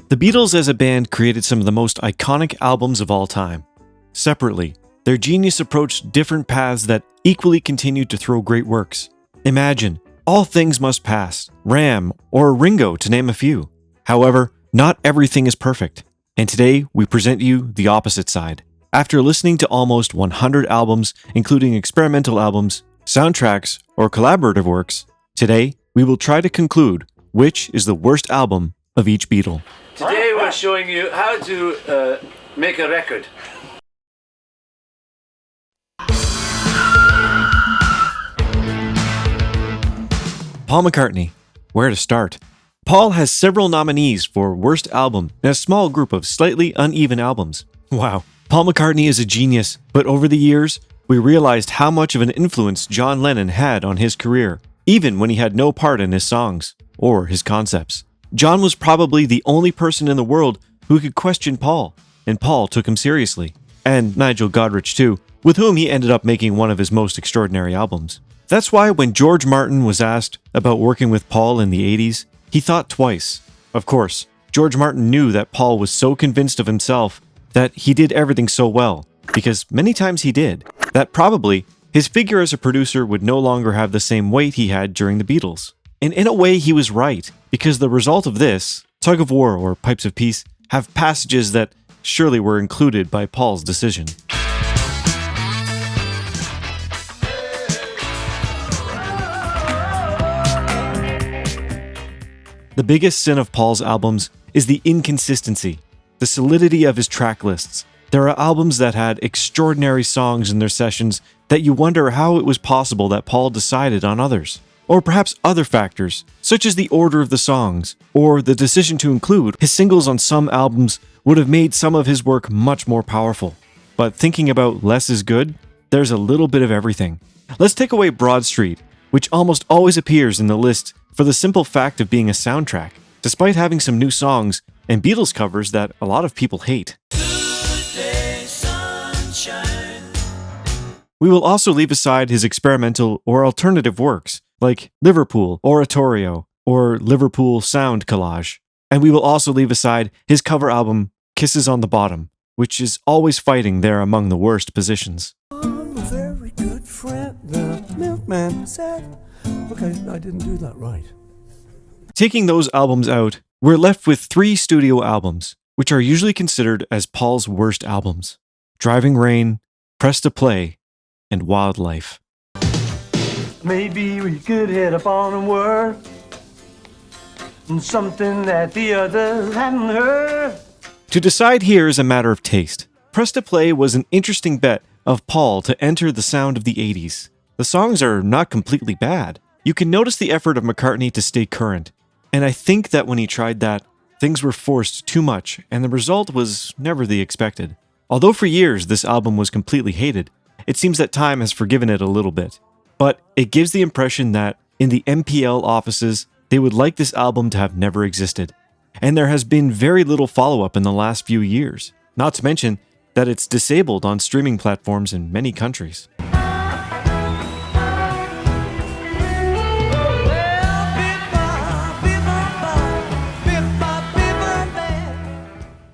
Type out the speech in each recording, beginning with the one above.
The Beatles as a band created some of the most iconic albums of all time. Separately, their genius approached different paths that equally continued to throw great works. Imagine, All Things Must Pass, Ram, or Ringo to name a few. However, not everything is perfect, and today we present you the opposite side. After listening to almost 100 albums, including experimental albums, soundtracks, or collaborative works, today we will try to conclude which is the worst album of each Beatle. Today we're showing you how to make a record. Paul McCartney. Where to start? Paul has several nominees for Worst Album and a small group of slightly uneven albums. Wow. Paul McCartney is a genius, but over the years, we realized how much of an influence John Lennon had on his career, even when he had no part in his songs or his concepts. John was probably the only person in the world who could question Paul, and Paul took him seriously. And Nigel Godrich too, with whom he ended up making one of his most extraordinary albums. That's why when George Martin was asked about working with Paul in the 80s, he thought twice. Of course, George Martin knew that Paul was so convinced of himself that he did everything so well, because many times he did, that probably his figure as a producer would no longer have the same weight he had during the Beatles. And in a way, he was right, because the result of this, Tug of War or Pipes of Peace, have passages that surely were included by Paul's decision. The biggest sin of Paul's albums is the inconsistency, the solidity of his track lists. There are albums that had extraordinary songs in their sessions that you wonder how it was possible that Paul decided on others. Or perhaps other factors, such as the order of the songs, or the decision to include his singles on some albums would have made some of his work much more powerful. But thinking about less is good, there's a little bit of everything. Let's take away Broad Street, which almost always appears in the list for the simple fact of being a soundtrack, despite having some new songs and Beatles covers that a lot of people hate. We will also leave aside his experimental or alternative works, like Liverpool, Oratorio, or Liverpool Sound Collage. And we will also leave aside his cover album, Kisses on the Bottom, which is always fighting there among the worst positions. I'm a very good friend, the milkman said. Okay, I didn't do that right. Taking those albums out, we're left with 3 studio albums, which are usually considered as Paul's worst albums: Driving Rain, Press to Play, and Wildlife. Maybe we could hit upon a word, something that the others hadn't heard. To decide here is a matter of taste. Press to Play was an interesting bet of Paul to enter the sound of the 80s. The songs are not completely bad. You can notice the effort of McCartney to stay current. And I think that when he tried that, things were forced too much, and the result was never the expected. Although for years this album was completely hated, it seems that time has forgiven it a little bit. But it gives the impression that in the MPL offices, they would like this album to have never existed. And there has been very little follow-up in the last few years, not to mention that it's disabled on streaming platforms in many countries.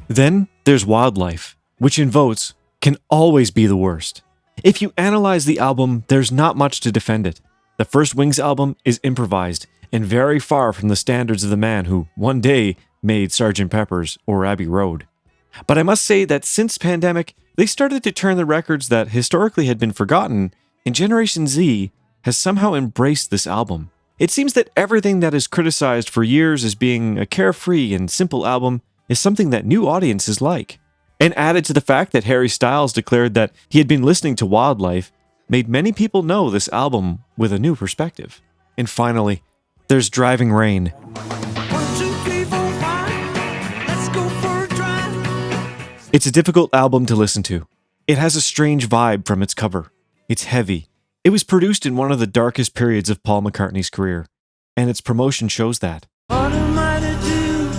Then there's Wildlife, which in votes can always be the worst. If you analyze the album, there's not much to defend it. The first Wings album is improvised and very far from the standards of the man who one day made Sgt. Pepper's or Abbey Road. But I must say that since pandemic, they started to turn the records that historically had been forgotten, and Generation Z has somehow embraced this album. It seems that everything that is criticized for years as being a carefree and simple album is something that new audiences like. And added to the fact that Harry Styles declared that he had been listening to Wildlife, made many people know this album with a new perspective. And finally, there's Driving Rain. 1, 2, 3, 4, 5. Let's go for a drive. It's a difficult album to listen to. It has a strange vibe from its cover. It's heavy. It was produced in one of the darkest periods of Paul McCartney's career, and its promotion shows that. What am I to do?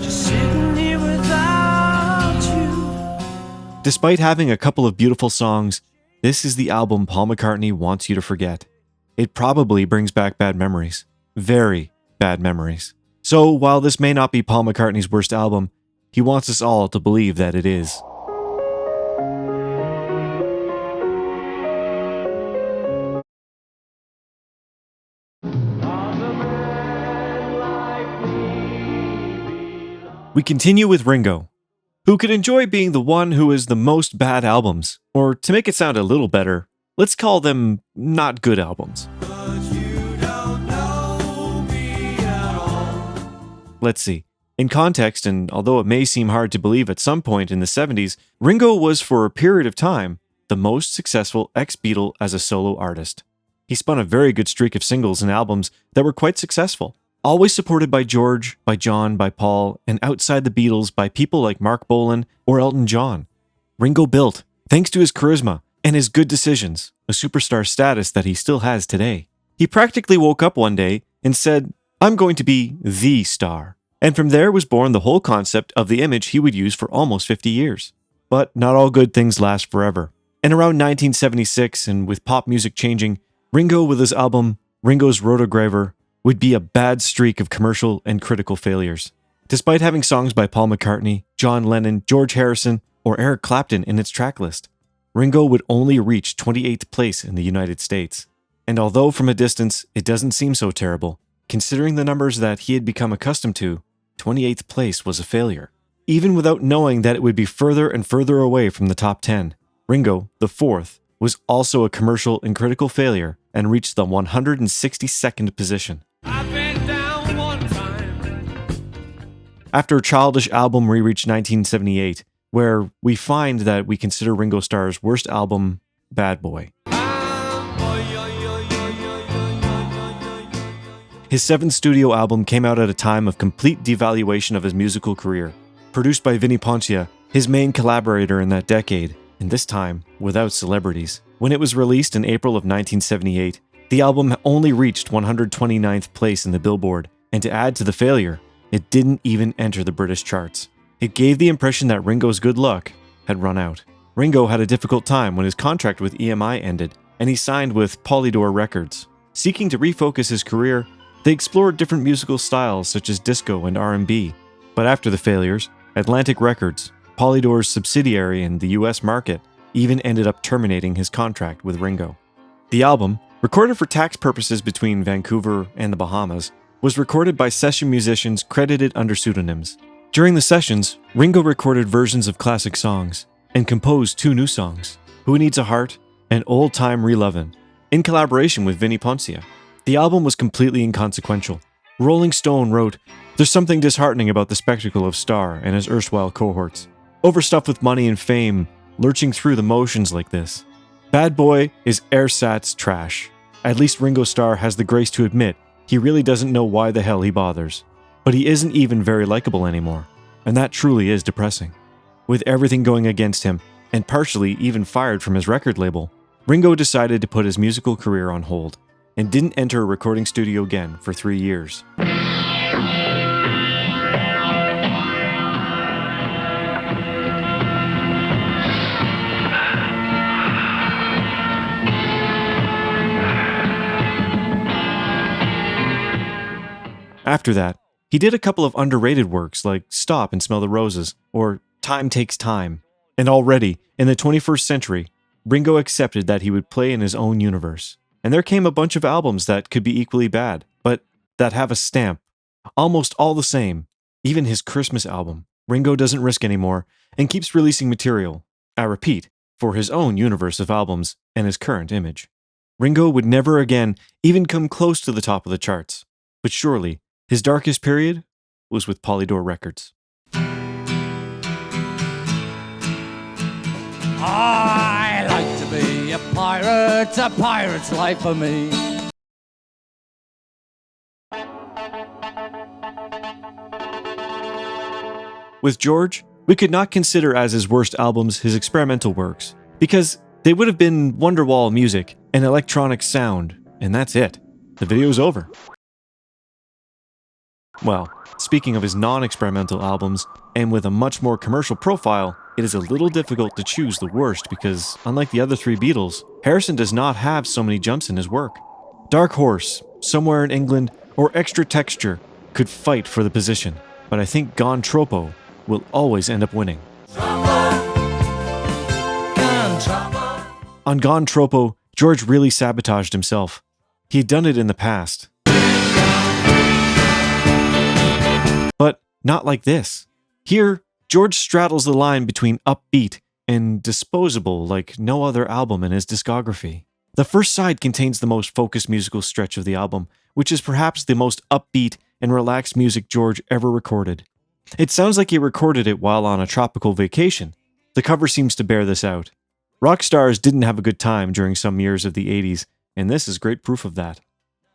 Just sitting here without you. Despite having a couple of beautiful songs, this is the album Paul McCartney wants you to forget. It probably brings back bad memories. Very bad memories. So while this may not be Paul McCartney's worst album, he wants us all to believe that it is. We continue with Ringo, who could enjoy being the one who is the most bad albums, or to make it sound a little better, let's call them not good albums. Let's see. In context, and although it may seem hard to believe at some point in the 70s, Ringo was for a period of time the most successful ex-Beatle as a solo artist. He spun a very good streak of singles and albums that were quite successful, always supported by George, by John, by Paul, and outside the Beatles by people like Mark Bolan or Elton John. Ringo built, thanks to his charisma and his good decisions, a superstar status that he still has today. He practically woke up one day and said, "I'm going to be the star." And from there was born the whole concept of the image he would use for almost 50 years. But not all good things last forever. And around 1976, and with pop music changing, Ringo with his album Ringo's Rotograver would be a bad streak of commercial and critical failures. Despite having songs by Paul McCartney, John Lennon, George Harrison, or Eric Clapton in its tracklist, Ringo would only reach 28th place in the United States. And although from a distance it doesn't seem so terrible, considering the numbers that he had become accustomed to, 28th place was a failure. Even without knowing that it would be further and further away from the top 10, Ringo, the fourth, was also a commercial and critical failure and reached the 162nd position. I've been down one time. After Childish Album re-reached 1978, where we find that we consider Ringo Starr's worst album, Bad Boy. His seventh studio album came out at a time of complete devaluation of his musical career. Produced by Vinnie Poncia, his main collaborator in that decade, and this time without celebrities. When it was released in April of 1978, the album only reached 129th place in the Billboard, and to add to the failure, it didn't even enter the British charts. It gave the impression that Ringo's good luck had run out. Ringo had a difficult time when his contract with EMI ended, and he signed with Polydor Records. Seeking to refocus his career, they explored different musical styles such as disco and R&B. But after the failures, Atlantic Records, Polydor's subsidiary in the US market, even ended up terminating his contract with Ringo. The album, recorded for tax purposes between Vancouver and the Bahamas, was recorded by session musicians credited under pseudonyms. During the sessions, Ringo recorded versions of classic songs and composed 2 new songs, Who Needs a Heart and Old Time Relovin', in collaboration with Vinnie Poncia. The album was completely inconsequential. Rolling Stone wrote, "There's something disheartening about the spectacle of Starr and his erstwhile cohorts. Overstuffed with money and fame, lurching through the motions like this. Bad Boy is ersatz trash. At least Ringo Starr has the grace to admit he really doesn't know why the hell he bothers. But he isn't even very likable anymore, and that truly is depressing." With everything going against him, and partially even fired from his record label, Ringo decided to put his musical career on hold, and didn't enter a recording studio again for 3 years. After that, he did a couple of underrated works like Stop and Smell the Roses, or Time Takes Time. And already, in the 21st century, Ringo accepted that he would play in his own universe. And there came a bunch of albums that could be equally bad, but that have a stamp, almost all the same. Even his Christmas album, Ringo doesn't risk anymore and keeps releasing material, I repeat, for his own universe of albums and his current image. Ringo would never again even come close to the top of the charts, but surely his darkest period was with Polydor Records. I like to be a pirate's life for me. With George, we could not consider as his worst albums his experimental works, because they would have been Wonderwall music and electronic sound, and that's it. The video's over. Well, speaking of his non-experimental albums, and with a much more commercial profile, it is a little difficult to choose the worst because, unlike the other 3 Beatles, Harrison does not have so many jumps in his work. Dark Horse, Somewhere in England, or Extra Texture could fight for the position, but I think Gone Tropo will always end up winning. On Gone Tropo, George really sabotaged himself. He had done it in the past. But not like this. Here, George straddles the line between upbeat and disposable like no other album in his discography. The first side contains the most focused musical stretch of the album, which is perhaps the most upbeat and relaxed music George ever recorded. It sounds like he recorded it while on a tropical vacation. The cover seems to bear this out. Rock stars didn't have a good time during some years of the 80s, and this is great proof of that.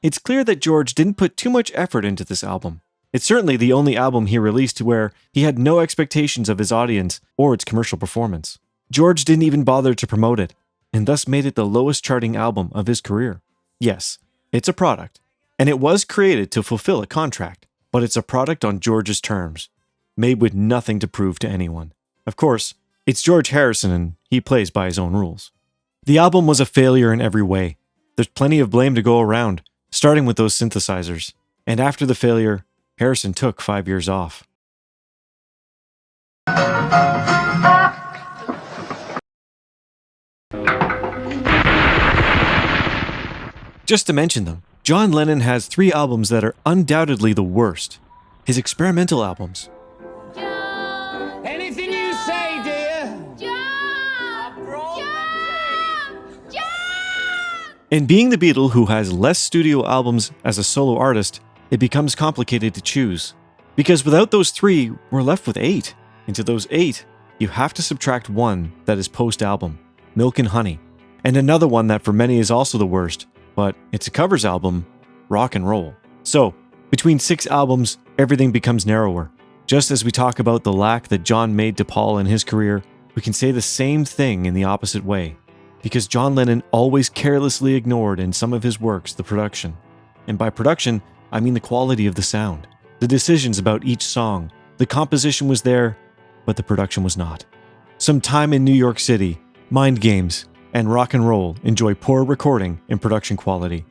It's clear that George didn't put too much effort into this album. It's certainly the only album he released where he had no expectations of his audience or its commercial performance. George didn't even bother to promote it, and thus made it the lowest charting album of his career. Yes, it's a product, and it was created to fulfill a contract, but it's a product on George's terms, made with nothing to prove to anyone. Of course, it's George Harrison and he plays by his own rules. The album was a failure in every way. There's plenty of blame to go around, starting with those synthesizers. And after the failure, Harrison took 5 years off. Just to mention them, John Lennon has 3 albums that are undoubtedly the worst. His experimental albums. Anything you say, dear. And being the Beatle who has less studio albums as a solo artist, it becomes complicated to choose. Because without those 3, we're left with 8. And to those 8, you have to subtract one that is post-album, Milk and Honey, and another one that for many is also the worst, but it's a covers album, Rock and Roll. So, between 6 albums, everything becomes narrower. Just as we talk about the lack that John made to Paul in his career, we can say the same thing in the opposite way. Because John Lennon always carelessly ignored in some of his works the production. And by production, I mean the quality of the sound. The decisions about each song. The composition was there, but the production was not. Some Time in New York City, Mind Games, and Rock and Roll enjoy poor recording and production quality.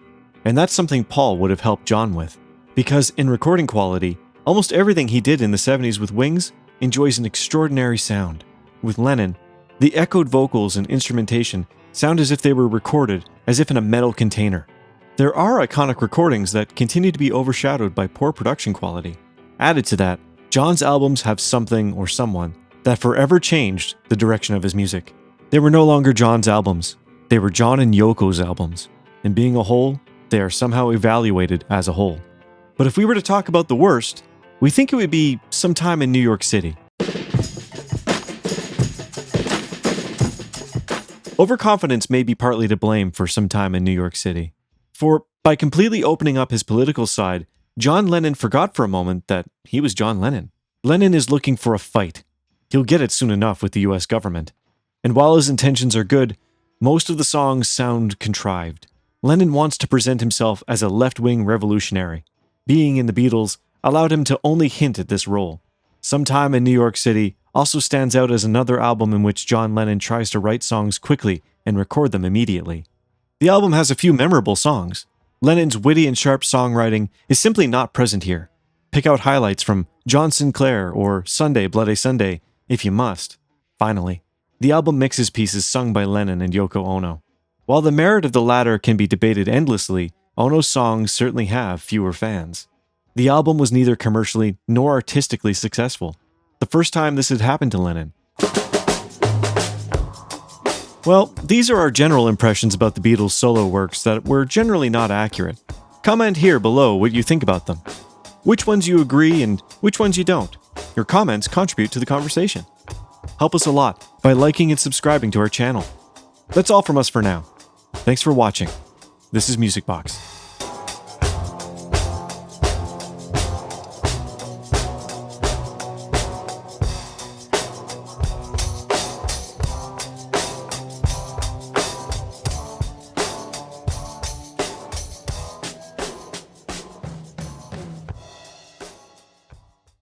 And that's something Paul would have helped John with. Because in recording quality, almost everything he did in the 70s with Wings enjoys an extraordinary sound. With Lennon, the echoed vocals and instrumentation sound as if they were recorded as if in a metal container. There are iconic recordings that continue to be overshadowed by poor production quality. Added to that, John's albums have something or someone that forever changed the direction of his music. They were no longer John's albums. They were John and Yoko's albums. And being a whole, they are somehow evaluated as a whole. But if we were to talk about the worst, we think it would be Some Time in New York City. Overconfidence may be partly to blame for Some Time in New York City. For by completely opening up his political side, John Lennon forgot for a moment that he was John Lennon. Lennon is looking for a fight. He'll get it soon enough with the US government. And while his intentions are good, most of the songs sound contrived. Lennon wants to present himself as a left-wing revolutionary. Being in the Beatles allowed him to only hint at this role. Some Time in New York City also stands out as another album in which John Lennon tries to write songs quickly and record them immediately. The album has a few memorable songs. Lennon's witty and sharp songwriting is simply not present here. Pick out highlights from John Sinclair or Sunday Bloody Sunday if you must. Finally, the album mixes pieces sung by Lennon and Yoko Ono. While the merit of the latter can be debated endlessly, Ono's songs certainly have fewer fans. The album was neither commercially nor artistically successful. The first time this had happened to Lennon. Well, these are our general impressions about the Beatles' solo works that were generally not accurate. Comment here below what you think about them. Which ones you agree and which ones you don't. Your comments contribute to the conversation. Help us a lot by liking and subscribing to our channel. That's all from us for now. Thanks for watching. This is Music Box.